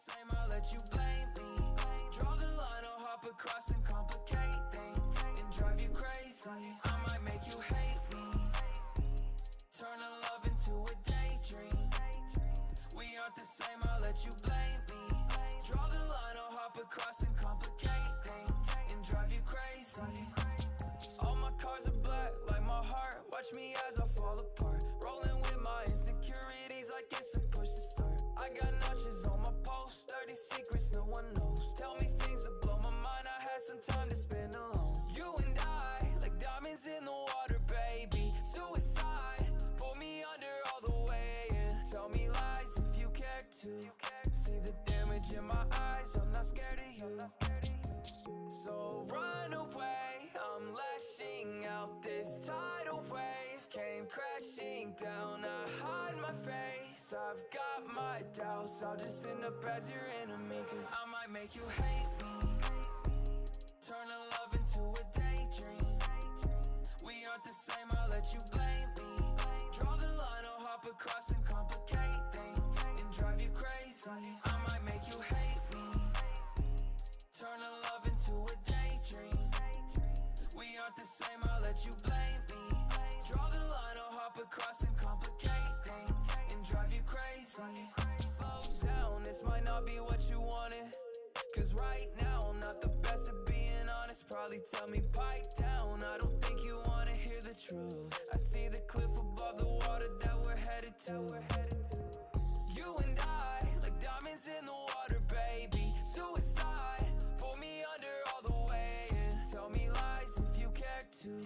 same, I'll let you blame me. Draw the line, I'll hop across and complicate things and drive you crazy. I might make you hate me, turn a love into a daydream. We aren't the same, I'll let you blame me. Draw the line, I'll hop across and complicate things and drive you crazy. All my cars are black, like my heart. Watch me as I fall apart. Rolling with my insecurities like it's a push to start. I got notches on my pulse, dirty secrets no one knows. Tell me things that blow my mind, I had some time to spend alone. You and I, like diamonds in the water, baby. Suicide, pull me under all the way, yeah. Tell me lies if you care to. See the damage in my eyes, I'm not scared of you. So run away, I'm lashing out. This tidal wave came crashing down. I hide my face, I've got my doubts. I'll just end up as your enemy, cause I might make you hate me, turn a love into a daydream. We aren't the same, I'll let you blame me. Draw the line, I'll hop across and complicate things and drive you crazy. I might make you hate me, turn a love into a daydream. We aren't the same, I'll let you blame me. Draw the line, I'll hop across and complicate things and drive you crazy. Slow down, this might not be what you wanted, cause right now I'm not the best at being honest. Probably tell me pipe down, I don't think you wanna hear the truth. I see the cliff above the water that we're headed to. You and I, like diamonds in the water, baby. Suicide, pull me under all the way, yeah. Tell me lies if you care to.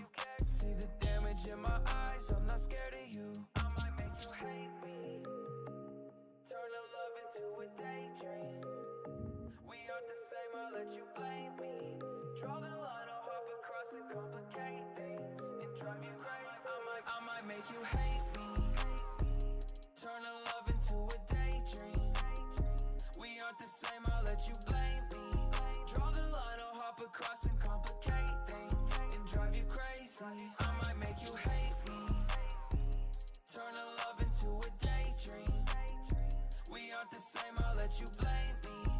See the damage in my eyes, I'm not scared of you. I might make you hate me, turn a love into a daydream. We aren't the same, I'll let you blame me. Draw the line, I'll hop across and complicate things and drive you crazy. I might make you hate me, turn a love into a daydream. We aren't the same, I'll let you blame me. Draw the line, I'll hop across and complicate things and drive you crazy. I might make you hate me, turn a love into a daydream. We aren't the same, I'll let you blame me.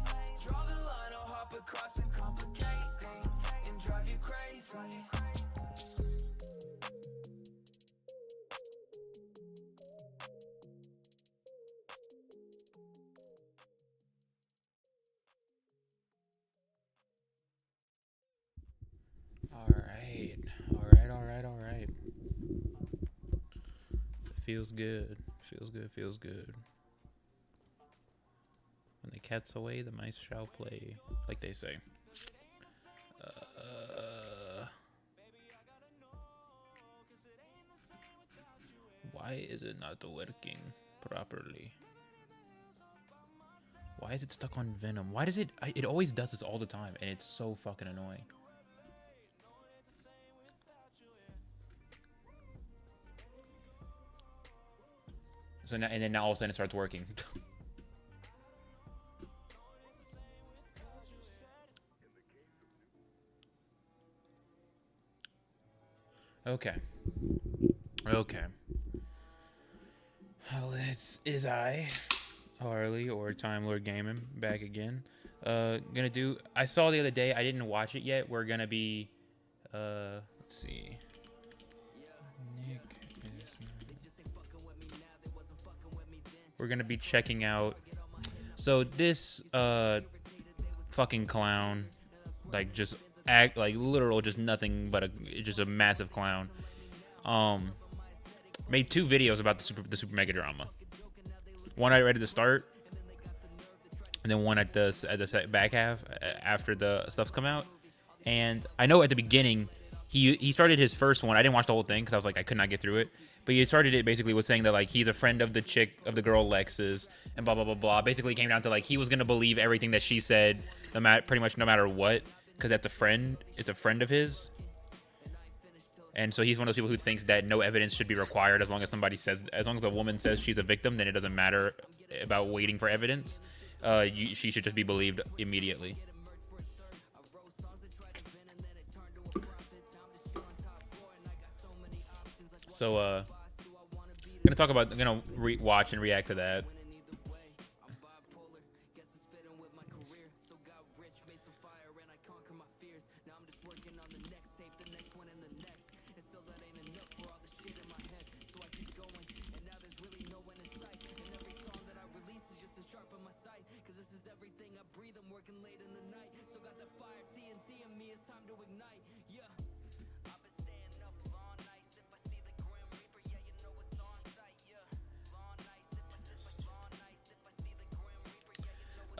Draw the line, I'll hop across and complicate things and drive you crazy. All right. Feels good. Feels good. When the cat's away, the mice shall play, like they say. Why is it not working properly? Why is it stuck on Venom? Why does it... it always does this all the time, and it's so fucking annoying. So now, and then now all of a sudden it starts working. Okay. Well, it is I, Harley, or Time Lord Gaming, back again. I saw the other day, I didn't watch it yet. We're gonna be, let's see. We're gonna be checking out. So this fucking clown, like just act like literal, just nothing but just a massive clown. Made 2 videos about the super mega drama. One right at the start, and then one at the back half after the stuff's come out. And I know at the beginning he started his first one. I didn't watch the whole thing because I was like, I could not get through it. But he started it basically with saying that like he's a friend of the girl Lex's, and blah blah blah blah. Basically, it came down to like he was gonna believe everything that she said, pretty much no matter what, because that's a friend. It's a friend of his. And so he's one of those people who thinks that no evidence should be required as long as as long as a woman says she's a victim, then it doesn't matter about waiting for evidence. She should just be believed immediately. So, I'm gonna talk about, watch and react to that.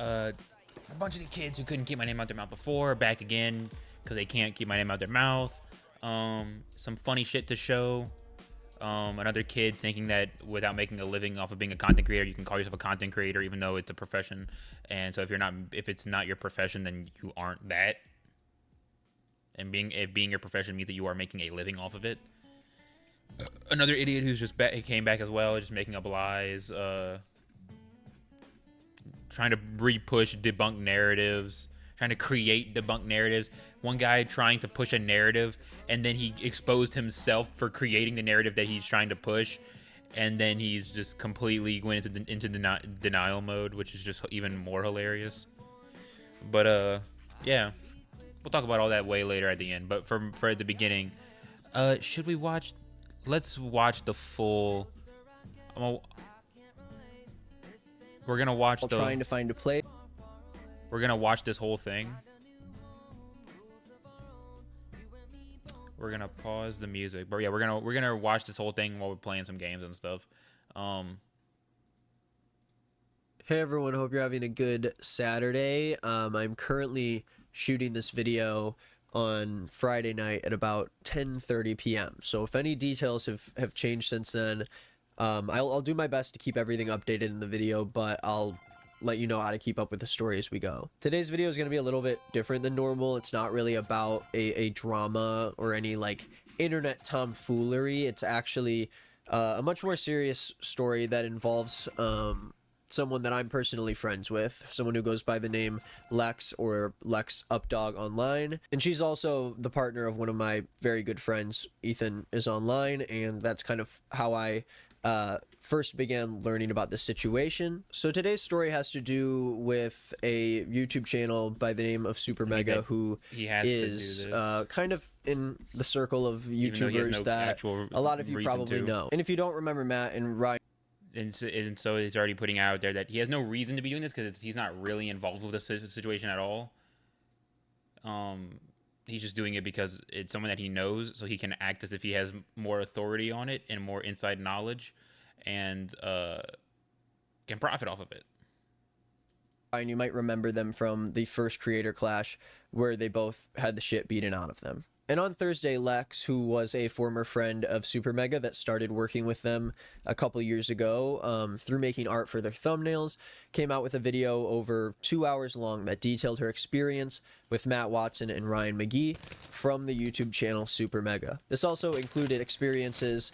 a bunch of the kids who couldn't keep my name out their mouth before back again because they can't keep my name out their mouth. Some funny shit to show. Another kid thinking that without making a living off of being a content creator, you can call yourself a content creator even though it's a profession. And so if it's not your profession, then you aren't that. And being your profession means that you are making a living off of it. Another idiot who's just he came back as well, just making up lies, trying to re-push debunk narratives, trying to create debunk narratives. One guy trying to push a narrative, and then he exposed himself for creating the narrative that he's trying to push, and then he's just completely went into denial mode, which is just even more hilarious. But yeah, we'll talk about all that way later at the end. But for at the beginning, should we watch? Let's watch the full. We're gonna watch trying to find a place. We're gonna watch this whole thing. We're gonna pause the music, but yeah, we're gonna watch this whole thing while we're playing some games and stuff. Hey everyone, hope you're having a good Saturday. I'm currently shooting this video on Friday night at about 10:30 p.m. So if any details have changed since then, I'll do my best to keep everything updated in the video, but I'll let you know how to keep up with the story as we go. Today's video is going to be a little bit different than normal. It's not really about a drama or any like internet tomfoolery. It's actually a much more serious story that involves someone that I'm personally friends with, someone who goes by the name Lex or Lex Updog online. And she's also the partner of one of my very good friends, Ethan is online, and that's kind of how I first began learning about this situation. So today's story has to do with a YouTube channel by the name of Supermega, who is kind of in the circle of YouTubers that a lot of you probably know. And if you don't remember Matt and Ryan, and so he's already putting out there that he has no reason to be doing this because he's not really involved with this situation at all. He's just doing it because it's someone that he knows, so he can act as if he has more authority on it and more inside knowledge, and can profit off of it. And you might remember them from the first creator clash where they both had the shit beaten out of them. And on Thursday, Lex, who was a former friend of Supermega that started working with them a couple years ago through making art for their thumbnails, came out with a video over 2 hours long that detailed her experience with Matt Watson and Ryan McGee from the YouTube channel Supermega. This also included experiences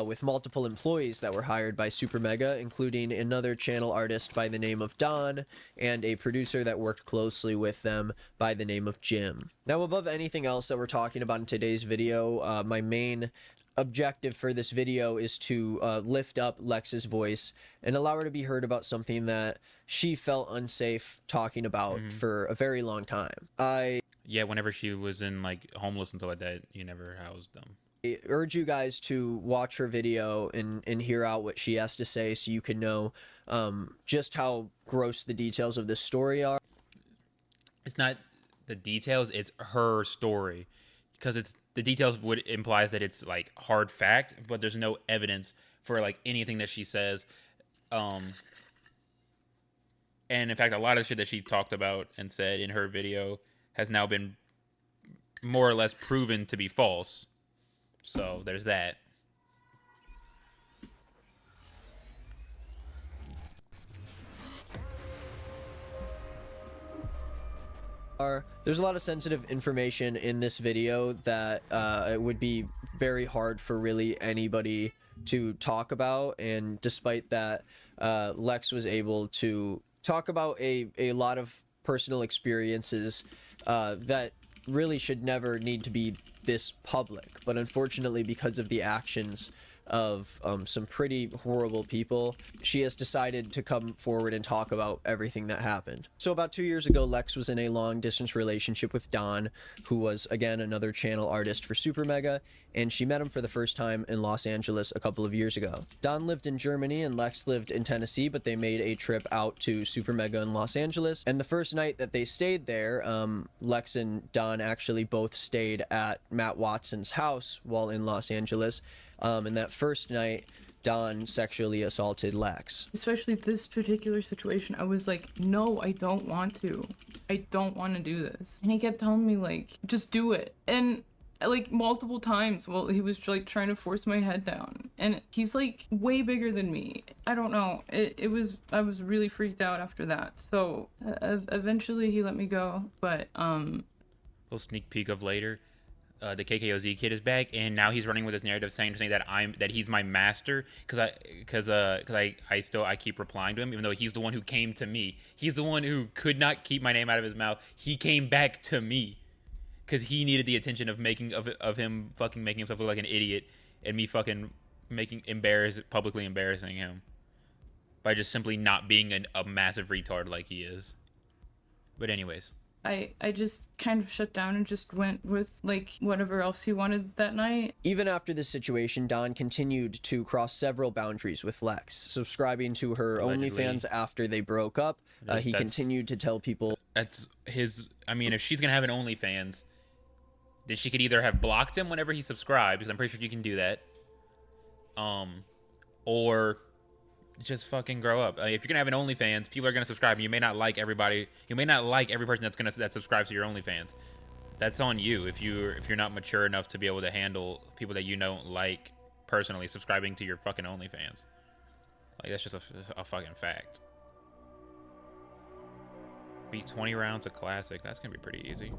with multiple employees that were hired by Supermega, including another channel artist by the name of Don and a producer that worked closely with them by the name of Jim. Now, above anything else that we're talking about in today's video, my main objective for this video is to lift up Lex's voice and allow her to be heard about something that she felt unsafe talking about for a very long time. Yeah, whenever she was in like homeless and stuff like that, you never housed them. I urge you guys to watch her video and hear out what she has to say so you can know just how gross the details of this story are. It's not the details, it's her story, because it's the details would implies that it's like hard fact, but there's no evidence for like anything that she says. And in fact, a lot of shit that she talked about and said in her video has now been more or less proven to be false. So there's that. There's a lot of sensitive information in this video that it would be very hard for really anybody to talk about, and despite that, Lex was able to talk about a lot of personal experiences that really should never need to be this public, but unfortunately, because of the actions of some pretty horrible people, she has decided to come forward and talk about everything that happened. So about 2 years ago, Lex was in a long distance relationship with Don, who was again another channel artist for Supermega, and she met him for the first time in Los Angeles a couple of years ago. Don lived in Germany and Lex lived in Tennessee, but they made a trip out to Supermega in Los Angeles, and the first night that they stayed there, Lex and Don actually both stayed at Matt Watson's house while in Los Angeles. And that first night, Don sexually assaulted Lex. Especially this particular situation, I was like, no, I don't want to. I don't want to do this. And he kept telling me, like, just do it. And like multiple times while he was like trying to force my head down, and he's like way bigger than me. I don't know, I was really freaked out after that. So eventually he let me go, but little sneak peek of later, the KKOZ kid is back, and now he's running with his narrative saying that he's my master, because I keep replying to him, even though he's the one who came to me. He's the one who could not keep my name out of his mouth. He came back to me because he needed the attention of him fucking making himself look like an idiot, and me fucking publicly embarrassing him by just simply not being a massive retard like he is. But anyways, I just kind of shut down and just went with like whatever else he wanted that night. Even after this situation, Don continued to cross several boundaries with Lex, subscribing to her Allegedly. OnlyFans after they broke up. He continued to tell people that's his. I mean, if she's gonna have an OnlyFans, then she could either have blocked him whenever he subscribed, because I'm pretty sure you can do that, or just fucking grow up. If you're gonna have an OnlyFans, people are gonna subscribe. You may not like everybody. You may not like every person that subscribes to your OnlyFans. That's on you. If you're not mature enough to be able to handle people that you don't like personally subscribing to your fucking OnlyFans. Like, that's just a fucking fact. Beat 20 rounds of classic. That's gonna be pretty easy.